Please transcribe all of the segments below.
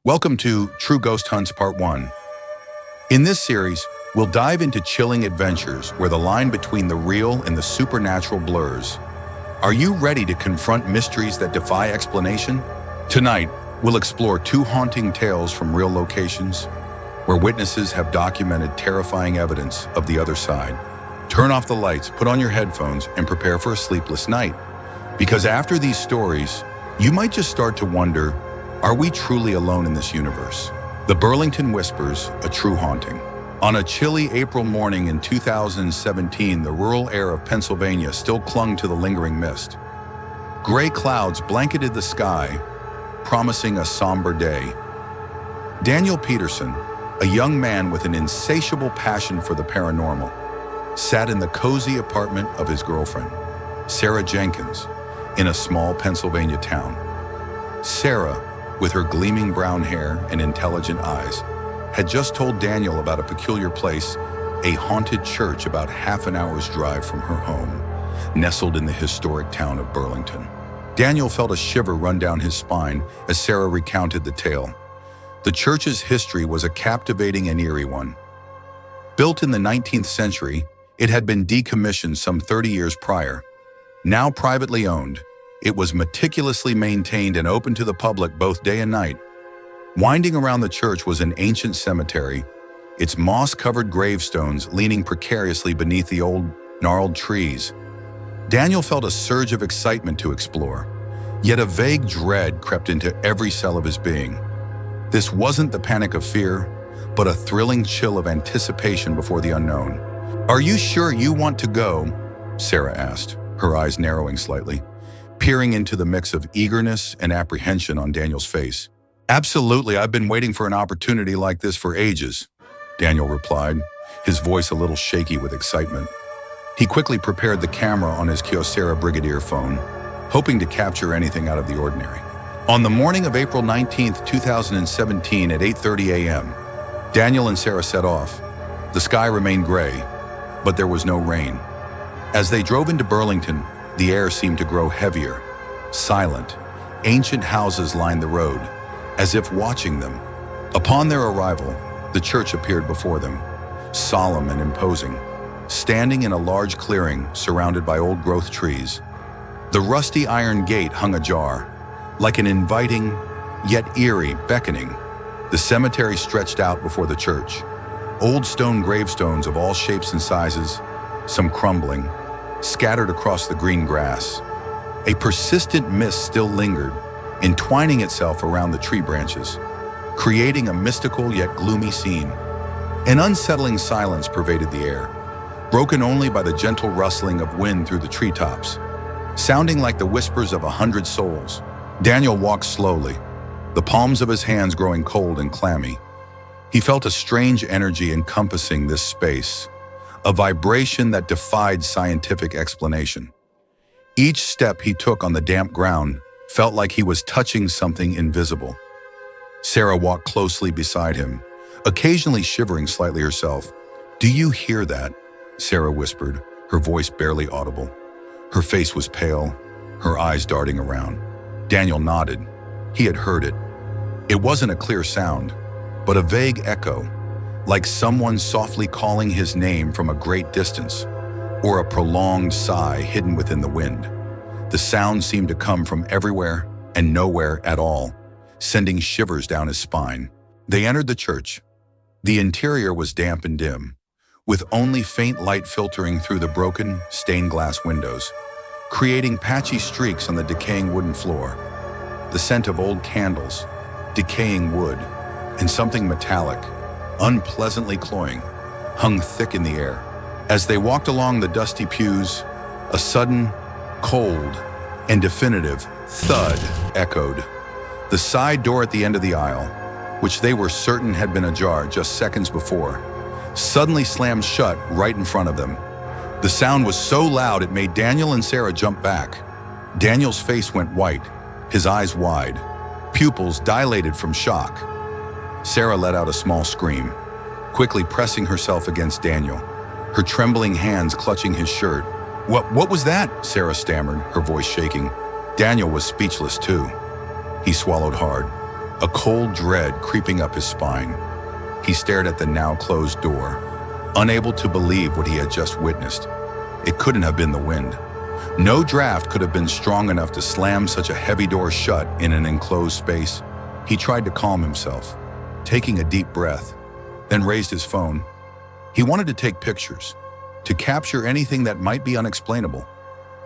Welcome to True Ghost Hunts Part 1. In this series, we'll dive into chilling adventures where the line between the real and the supernatural blurs. Are you ready to confront mysteries that defy explanation? Tonight, we'll explore two haunting tales from real locations where witnesses have documented terrifying evidence of the other side. Turn off the lights, put on your headphones, and prepare for a sleepless night. Because after these stories, you might just start to wonder, are we truly alone in this universe? The Burlington Whispers, a true haunting. On a chilly April morning in 2017, the rural air of Pennsylvania still clung to the lingering mist. Gray clouds blanketed the sky, promising a somber day. Daniel Peterson, a young man with an insatiable passion for the paranormal, sat in the cozy apartment of his girlfriend, Sarah Jenkins, in a small Pennsylvania town. Sarah, with her gleaming brown hair and intelligent eyes, had just told Daniel about a peculiar place, a haunted church about half an hour's drive from her home, nestled in the historic town of Burlington. Daniel felt a shiver run down his spine as Sarah recounted the tale. The church's history was a captivating and eerie one. Built in the 19th century, it had been decommissioned some 30 years prior. Now privately owned, it was meticulously maintained and open to the public both day and night. Winding around the church was an ancient cemetery, its moss-covered gravestones leaning precariously beneath the old, gnarled trees. Daniel felt a surge of excitement to explore, yet a vague dread crept into every cell of his being. This wasn't the panic of fear, but a thrilling chill of anticipation before the unknown. "Are you sure you want to go?" Sarah asked, her eyes narrowing slightly, peering into the mix of eagerness and apprehension on Daniel's face. "Absolutely, I've been waiting for an opportunity like this for ages," Daniel replied, his voice a little shaky with excitement. He quickly prepared the camera on his Kyocera Brigadier phone, hoping to capture anything out of the ordinary. On the morning of April 19th, 2017 at 8:30 a.m., Daniel and Sarah set off. The sky remained gray, but there was no rain. As they drove into Burlington, the air seemed to grow heavier, silent. Ancient houses lined the road, as if watching them. Upon their arrival, the church appeared before them, solemn and imposing, standing in a large clearing surrounded by old-growth trees. The rusty iron gate hung ajar, like an inviting, yet eerie beckoning. The cemetery stretched out before the church, old stone gravestones of all shapes and sizes, some crumbling, scattered across the green grass. A persistent mist still lingered, entwining itself around the tree branches, creating a mystical yet gloomy scene. An unsettling silence pervaded the air, broken only by the gentle rustling of wind through the treetops, sounding like the whispers of 100 souls. Daniel walked slowly, the palms of his hands growing cold and clammy. He felt a strange energy encompassing this space, a vibration that defied scientific explanation. Each step he took on the damp ground felt like he was touching something invisible. Sarah walked closely beside him, occasionally shivering slightly herself. "Do you hear that?" Sarah whispered, her voice barely audible. Her face was pale, her eyes darting around. Daniel nodded. He had heard it. It wasn't a clear sound, but a vague echo, like someone softly calling his name from a great distance, or a prolonged sigh hidden within the wind. The sound seemed to come from everywhere and nowhere at all, sending shivers down his spine. They entered the church. The interior was damp and dim, with only faint light filtering through the broken, stained glass windows, creating patchy streaks on the decaying wooden floor. The scent of old candles, decaying wood, and something metallic, unpleasantly cloying, hung thick in the air. As they walked along the dusty pews, a sudden, cold, and definitive thud echoed. The side door at the end of the aisle, which they were certain had been ajar just seconds before, suddenly slammed shut right in front of them. The sound was so loud it made Daniel and Sarah jump back. Daniel's face went white, his eyes wide, pupils dilated from shock. Sarah let out a small scream, quickly pressing herself against Daniel, her trembling hands clutching his shirt. What was that?" Sarah stammered, her voice shaking. Daniel was speechless too. He swallowed hard. a cold dread creeping up his spine. He stared at the now closed door, unable to believe what he had just witnessed. It couldn't have been the wind. No draft could have been strong enough to slam such a heavy door shut in an enclosed space. He tried to calm himself, taking a deep breath, then raised his phone. He wanted to take pictures, to capture anything that might be unexplainable.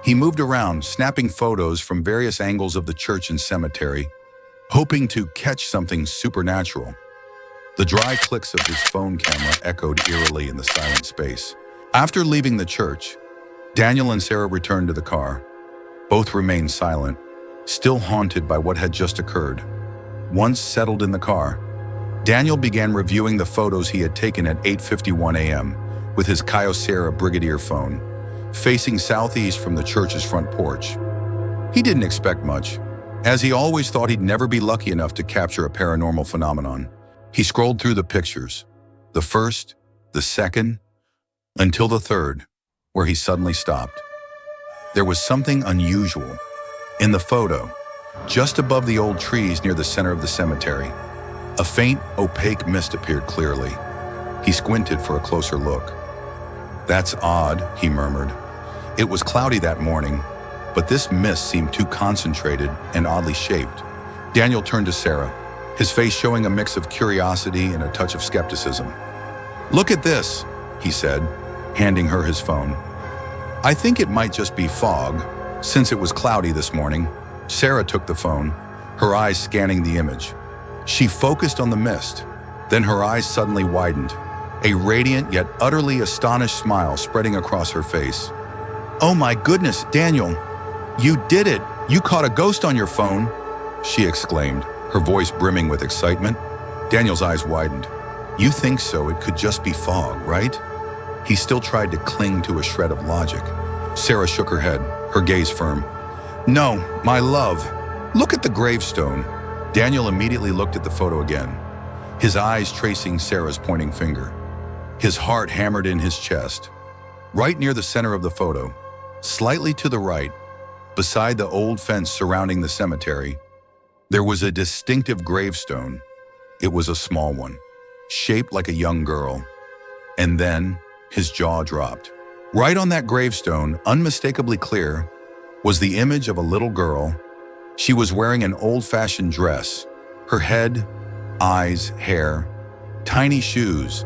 He moved around, snapping photos from various angles of the church and cemetery, hoping to catch something supernatural. The dry clicks of his phone camera echoed eerily in the silent space. After leaving the church, Daniel and Sarah returned to the car. Both remained silent, still haunted by what had just occurred. Once settled in the car, Daniel began reviewing the photos he had taken at 8:51 a.m. with his Kyocera Brigadier phone, facing southeast from the church's front porch. He didn't expect much, as he always thought he'd never be lucky enough to capture a paranormal phenomenon. He scrolled through the pictures, the first, the second, until the third, where he suddenly stopped. There was something unusual. In the photo, just above the old trees near the center of the cemetery, a faint, opaque mist appeared clearly. He squinted for a closer look. "That's odd," he murmured. It was cloudy that morning, but this mist seemed too concentrated and oddly shaped. Daniel turned to Sarah, his face showing a mix of curiosity and a touch of skepticism. "Look at this," he said, handing her his phone. "I think it might just be fog, since it was cloudy this morning." Sarah took the phone, her eyes scanning the image. She focused on the mist, then her eyes suddenly widened, a radiant yet utterly astonished smile spreading across her face. "Oh my goodness, Daniel, you did it! You caught a ghost on your phone!" she exclaimed, her voice brimming with excitement. Daniel's eyes widened. "You think so? It could just be fog, right?" He still tried to cling to a shred of logic. Sarah shook her head, her gaze firm. "No, my love. Look at the gravestone." Daniel immediately looked at the photo again, his eyes tracing Sarah's pointing finger. His heart hammered in his chest. Right near the center of the photo, slightly to the right, beside the old fence surrounding the cemetery, there was a distinctive gravestone. It was a small one, shaped like a young girl. And then his jaw dropped. Right on that gravestone, unmistakably clear, was the image of a little girl. She was wearing an old-fashioned dress. Her head, eyes, hair, tiny shoes,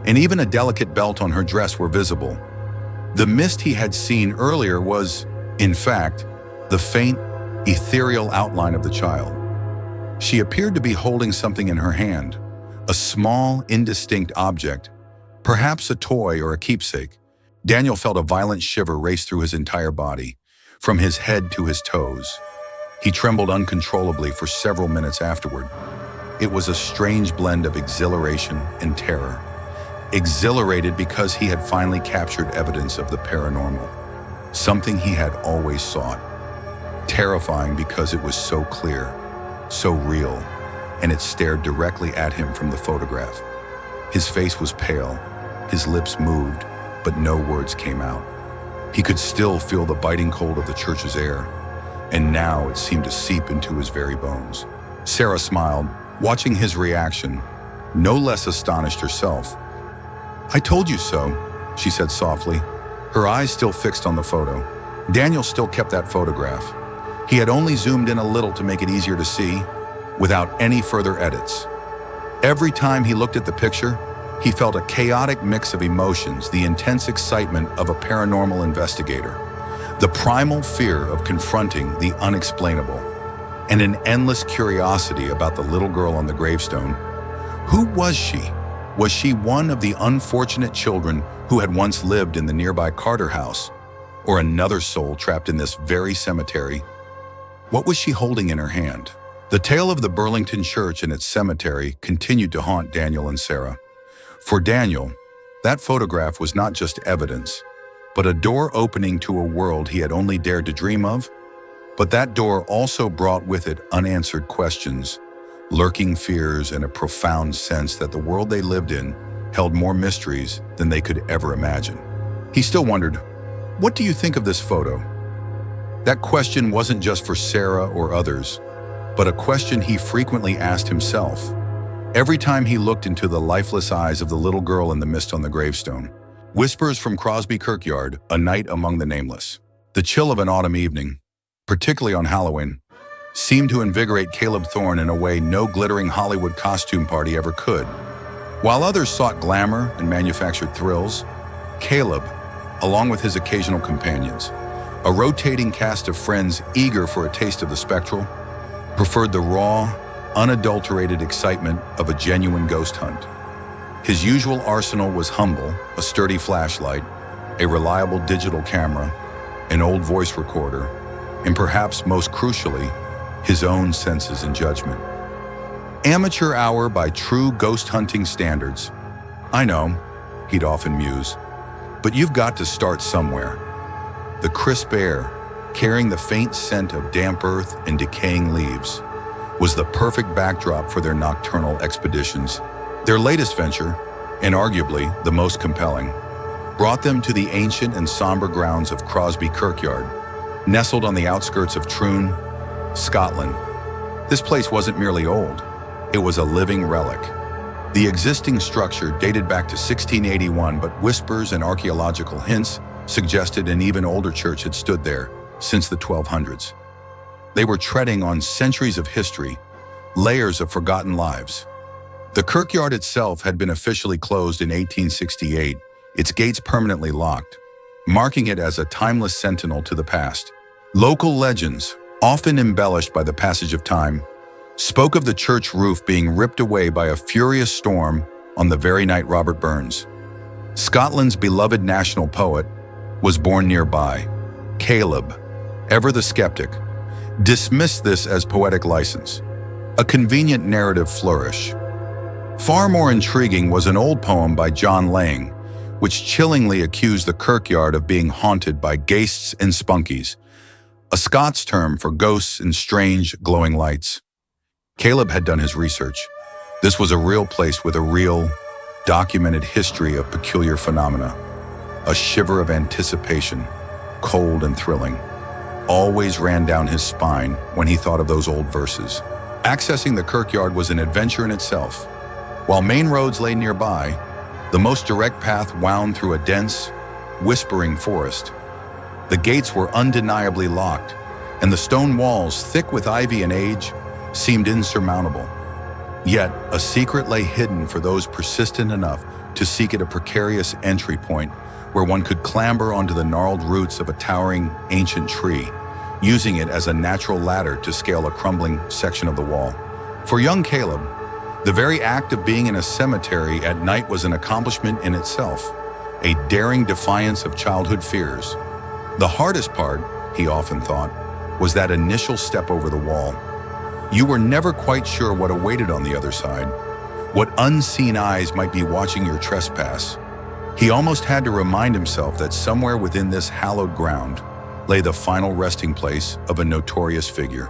and even a delicate belt on her dress were visible. The mist he had seen earlier was, in fact, the faint, ethereal outline of the child. She appeared to be holding something in her hand, a small, indistinct object, perhaps a toy or a keepsake. Daniel felt a violent shiver race through his entire body, from his head to his toes. He trembled uncontrollably for several minutes afterward. It was a strange blend of exhilaration and terror. Exhilarated because he had finally captured evidence of the paranormal, something he had always sought. Terrifying because it was so clear, so real, and it stared directly at him from the photograph. His face was pale, his lips moved, but no words came out. He could still feel the biting cold of the church's air, and now it seemed to seep into his very bones. Sarah smiled, watching his reaction, no less astonished herself. "I told you so," she said softly, her eyes still fixed on the photo. Daniel still kept that photograph. He had only zoomed in a little to make it easier to see, without any further edits. Every time he looked at the picture, he felt a chaotic mix of emotions, the intense excitement of a paranormal investigator, the primal fear of confronting the unexplainable, and an endless curiosity about the little girl on the gravestone. Who was she? Was she one of the unfortunate children who had once lived in the nearby Carter house, or another soul trapped in this very cemetery? What was she holding in her hand? The tale of the Burlington church and its cemetery continued to haunt Daniel and Sarah. For Daniel, that photograph was not just evidence, but a door opening to a world he had only dared to dream of. But that door also brought with it unanswered questions, lurking fears, and a profound sense that the world they lived in held more mysteries than they could ever imagine. He still wondered, "What do you think of this photo?" That question wasn't just for Sarah or others. but a question he frequently asked himself every time he looked into the lifeless eyes of the little girl in the mist on the gravestone. Whispers from Crosbie Kirkyard, A Night Among the Nameless. The chill of an autumn evening, particularly on Halloween, seemed to invigorate Caleb Thorne in a way no glittering Hollywood costume party ever could. While others sought glamour and manufactured thrills, Caleb, along with his occasional companions, a rotating cast of friends eager for a taste of the spectral, preferred the raw, unadulterated excitement of a genuine ghost hunt. His usual arsenal was humble: a sturdy flashlight, a reliable digital camera, an old voice recorder, and perhaps most crucially, his own senses and judgment. Amateur hour by true ghost hunting standards. I know, he'd often muse, but you've got to start somewhere. The crisp air, carrying the faint scent of damp earth and decaying leaves, was the perfect backdrop for their nocturnal expeditions. Their latest venture, and arguably the most compelling, brought them to the ancient and somber grounds of Crosbie Kirkyard, nestled on the outskirts of Troon, Scotland. This place wasn't merely old, it was a living relic. The existing structure dated back to 1681, but whispers and archaeological hints suggested an even older church had stood there since the 1200s. They were treading on centuries of history, layers of forgotten lives. The kirkyard itself had been officially closed in 1868, its gates permanently locked, marking it as a timeless sentinel to the past. Local legends, often embellished by the passage of time, spoke of the church roof being ripped away by a furious storm on the very night Robert Burns, Scotland's beloved national poet, was born nearby. Caleb, ever the skeptic, dismissed this as poetic license, a convenient narrative flourish. Far more intriguing was an old poem by John Lang, which chillingly accused the kirkyard of being haunted by ghaists and spunkies, a Scots term for ghosts and strange, glowing lights. Caleb had done his research. This was a real place with a real, documented history of peculiar phenomena. A shiver of anticipation, cold and thrilling, always ran down his spine when he thought of those old verses. Accessing the kirkyard was an adventure in itself. While main roads lay nearby, the most direct path wound through a dense, whispering forest. The gates were undeniably locked, and the stone walls, thick with ivy and age, seemed insurmountable. Yet, a secret lay hidden for those persistent enough to seek at a precarious entry point where one could clamber onto the gnarled roots of a towering, ancient tree, using it as a natural ladder to scale a crumbling section of the wall. For young Caleb, the very act of being in a cemetery at night was an accomplishment in itself, a daring defiance of childhood fears. The hardest part, he often thought, was that initial step over the wall. You were never quite sure what awaited on the other side, what unseen eyes might be watching your trespass. He almost had to remind himself that somewhere within this hallowed ground lay the final resting place of a notorious figure,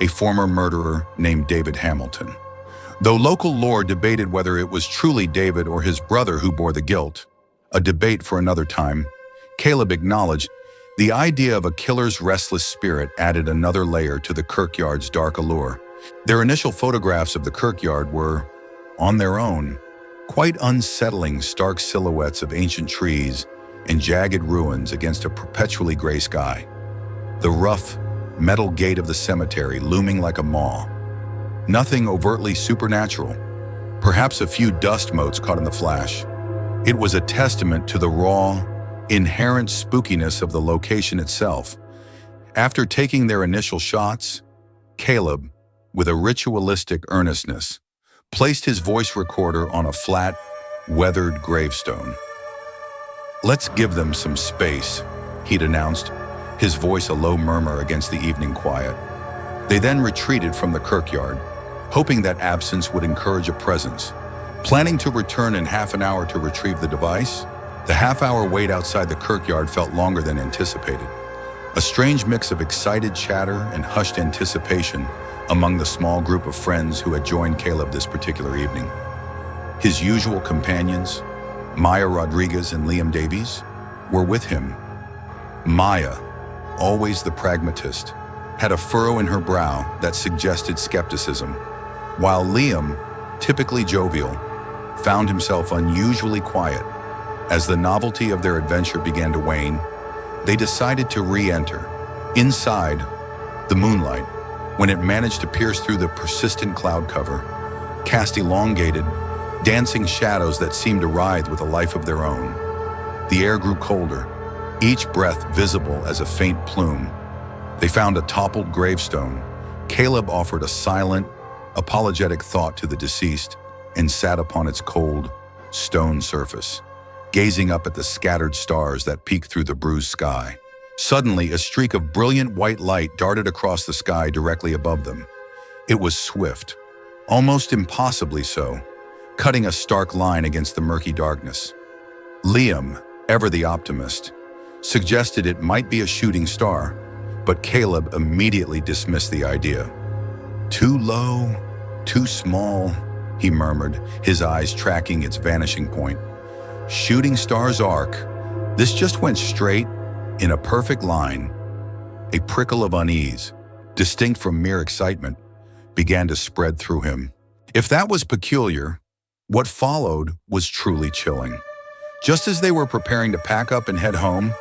a former murderer named David Hamilton. Though local lore debated whether it was truly David or his brother who bore the guilt, a debate for another time, Caleb acknowledged the idea of a killer's restless spirit added another layer to the kirkyard's dark allure. Their initial photographs of the kirkyard were, on their own, quite unsettling, stark silhouettes of ancient trees and jagged ruins against a perpetually gray sky. The rough, metal gate of the cemetery looming like a maw. Nothing overtly supernatural, perhaps a few dust motes caught in the flash. It was a testament to the raw, inherent spookiness of the location itself. After taking their initial shots, Caleb, with a ritualistic earnestness, placed his voice recorder on a flat, weathered gravestone. "Let's give them some space," he'd announced, his voice a low murmur against the evening quiet. They then retreated from the kirkyard, hoping that absence would encourage a presence. Planning to return in half an hour to retrieve the device, the half-hour wait outside the kirkyard felt longer than anticipated. A strange mix of excited chatter and hushed anticipation among the small group of friends who had joined Caleb this particular evening. His usual companions, Maya Rodriguez and Liam Davies, were with him. Maya, always the pragmatist, had a furrow in her brow that suggested skepticism, while Liam, typically jovial, found himself unusually quiet. As the novelty of their adventure began to wane, they decided to re-enter. Inside, the moonlight, when it managed to pierce through the persistent cloud cover, cast elongated, dancing shadows that seemed to writhe with a life of their own. The air grew colder, each breath visible as a faint plume. They found a toppled gravestone. Caleb offered a silent, apologetic thought to the deceased and sat upon its cold, stone surface, gazing up at the scattered stars that peeked through the bruised sky. Suddenly, a streak of brilliant white light darted across the sky directly above them. It was swift, almost impossibly so, cutting a stark line against the murky darkness. Liam, ever the optimist, suggested it might be a shooting star, but Caleb immediately dismissed the idea. "Too low, too small," he murmured, his eyes tracking its vanishing point. "Shooting star's arc. This just went straight, in a perfect line." A prickle of unease, distinct from mere excitement, began to spread through him. If that was peculiar, what followed was truly chilling. Just as they were preparing to pack up and head home,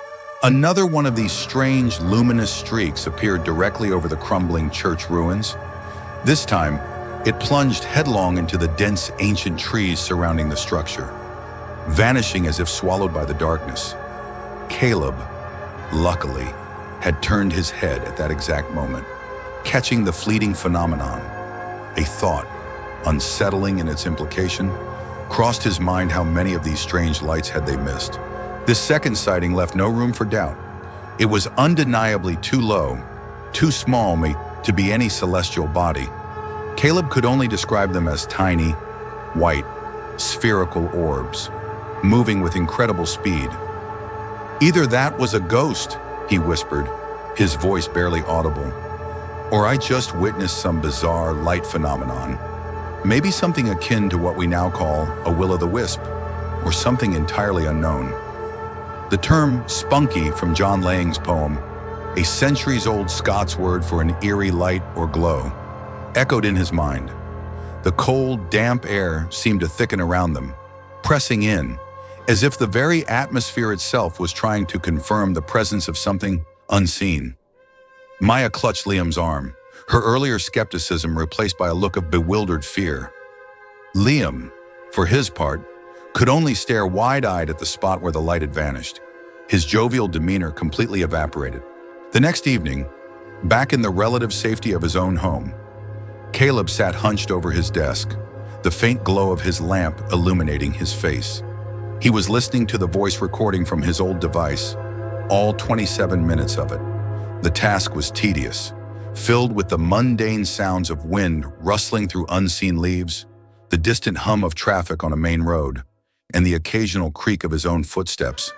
another one of these strange, luminous streaks appeared directly over the crumbling church ruins. This time, it plunged headlong into the dense, ancient trees surrounding the structure, vanishing as if swallowed by the darkness. Caleb, luckily, had turned his head at that exact moment, catching the fleeting phenomenon. A thought, unsettling in its implication, crossed his mind. How many of these strange lights had they missed? This second sighting left no room for doubt. It was undeniably too low, too small to be any celestial body. Caleb could only describe them as tiny, white, spherical orbs, moving with incredible speed. "Either that was a ghost," he whispered, his voice barely audible, "or I just witnessed some bizarre light phenomenon. Maybe something akin to what we now call a will-o'-the-wisp, or something entirely unknown." The term spunky from John Lang's poem, a centuries-old Scots word for an eerie light or glow, echoed in his mind. The cold, damp air seemed to thicken around them, pressing in, as if the very atmosphere itself was trying to confirm the presence of something unseen. Maya clutched Liam's arm, her earlier skepticism replaced by a look of bewildered fear. Liam, for his part, could only stare wide-eyed at the spot where the light had vanished, his jovial demeanor completely evaporated. The next evening, back in the relative safety of his own home, Caleb sat hunched over his desk, the faint glow of his lamp illuminating his face. He was listening to the voice recording from his old device, all 27 minutes of it. The task was tedious, filled with the mundane sounds of wind rustling through unseen leaves, the distant hum of traffic on a main road, and the occasional creak of his own footsteps.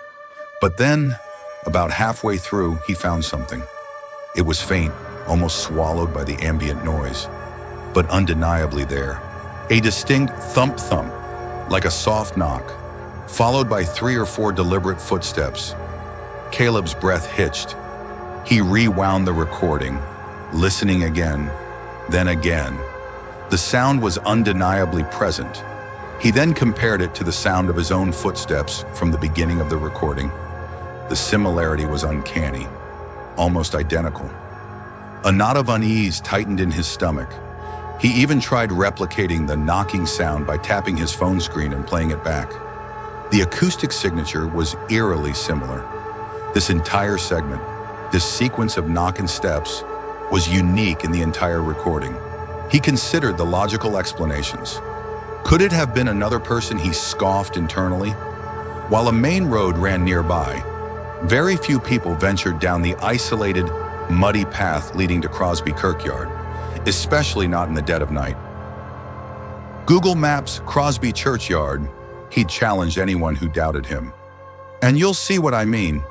But then, about halfway through, he found something. It was faint, almost swallowed by the ambient noise, but undeniably there. A distinct thump-thump, like a soft knock, followed by 3 or 4 deliberate footsteps. Caleb's breath hitched. He rewound the recording, listening again, then again. The sound was undeniably present. He then compared it to the sound of his own footsteps from the beginning of the recording. The similarity was uncanny, almost identical. A knot of unease tightened in his stomach. He even tried replicating the knocking sound by tapping his phone screen and playing it back. The acoustic signature was eerily similar. This entire segment, this sequence of knocking steps, was unique in the entire recording. He considered the logical explanations. Could it have been another person? He scoffed internally. While a main road ran nearby, very few people ventured down the isolated, muddy path leading to Crosbie Kirkyard, especially not in the dead of night. Google Maps Crosbie Churchyard, he challenged anyone who doubted him. And you'll see what I mean.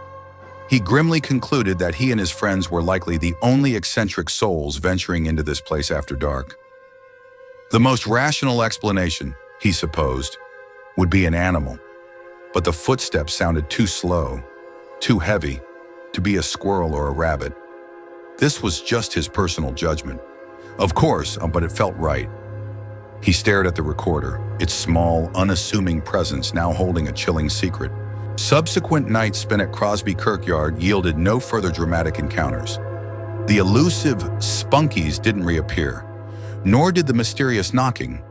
He grimly concluded that he and his friends were likely the only eccentric souls venturing into this place after dark. The most rational explanation, he supposed, would be an animal, but the footsteps sounded too slow, too heavy, to be a squirrel or a rabbit. This was just his personal judgment. Of course, but it felt right. He stared at the recorder, its small, unassuming presence now holding a chilling secret. Subsequent nights spent at Crosbie Kirkyard yielded no further dramatic encounters. The elusive spunkies didn't reappear, nor did the mysterious knocking.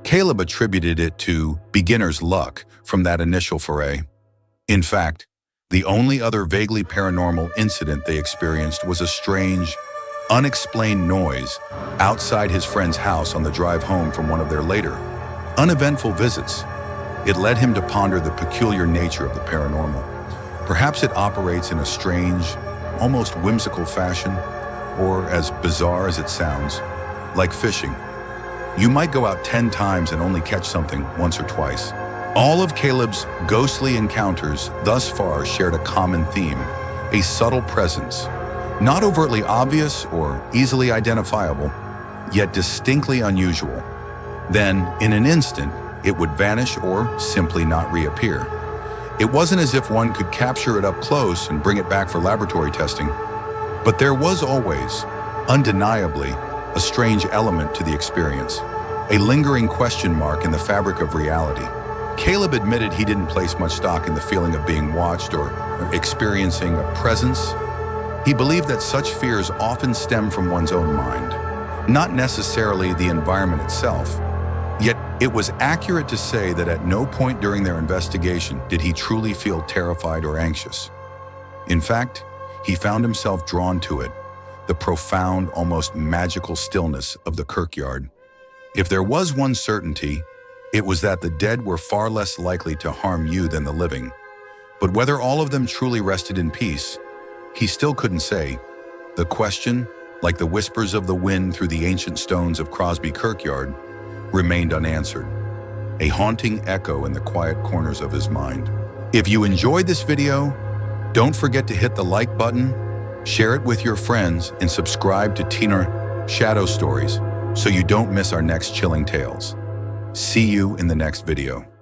Caleb attributed it to beginner's luck from that initial foray. In fact, the only other vaguely paranormal incident they experienced was a strange, unexplained noise outside his friend's house on the drive home from one of their later, uneventful visits. It led him to ponder the peculiar nature of the paranormal. Perhaps it operates in a strange, almost whimsical fashion, or as bizarre as it sounds, like fishing. You might go out 10 times and only catch something once or twice. All of Caleb's ghostly encounters thus far shared a common theme, a subtle presence, not overtly obvious or easily identifiable, yet distinctly unusual. Then, in an instant, it would vanish or simply not reappear. It wasn't as if one could capture it up close and bring it back for laboratory testing. But there was always, undeniably, a strange element to the experience, a lingering question mark in the fabric of reality. Caleb admitted he didn't place much stock in the feeling of being watched or experiencing a presence. He believed that such fears often stem from one's own mind, not necessarily the environment itself. Yet it was accurate to say that at no point during their investigation did he truly feel terrified or anxious. In fact, he found himself drawn to it, the profound, almost magical stillness of the Kirkyard. If there was one certainty, it was that the dead were far less likely to harm you than the living. But whether all of them truly rested in peace, he still couldn't say. The question, like the whispers of the wind through the ancient stones of Crosbie Kirkyard, remained unanswered, a haunting echo in the quiet corners of his mind. If you enjoyed this video, don't forget to hit the like button, share it with your friends, and subscribe to Tina Shadow Stories so you don't miss our next chilling tales. See you in the next video.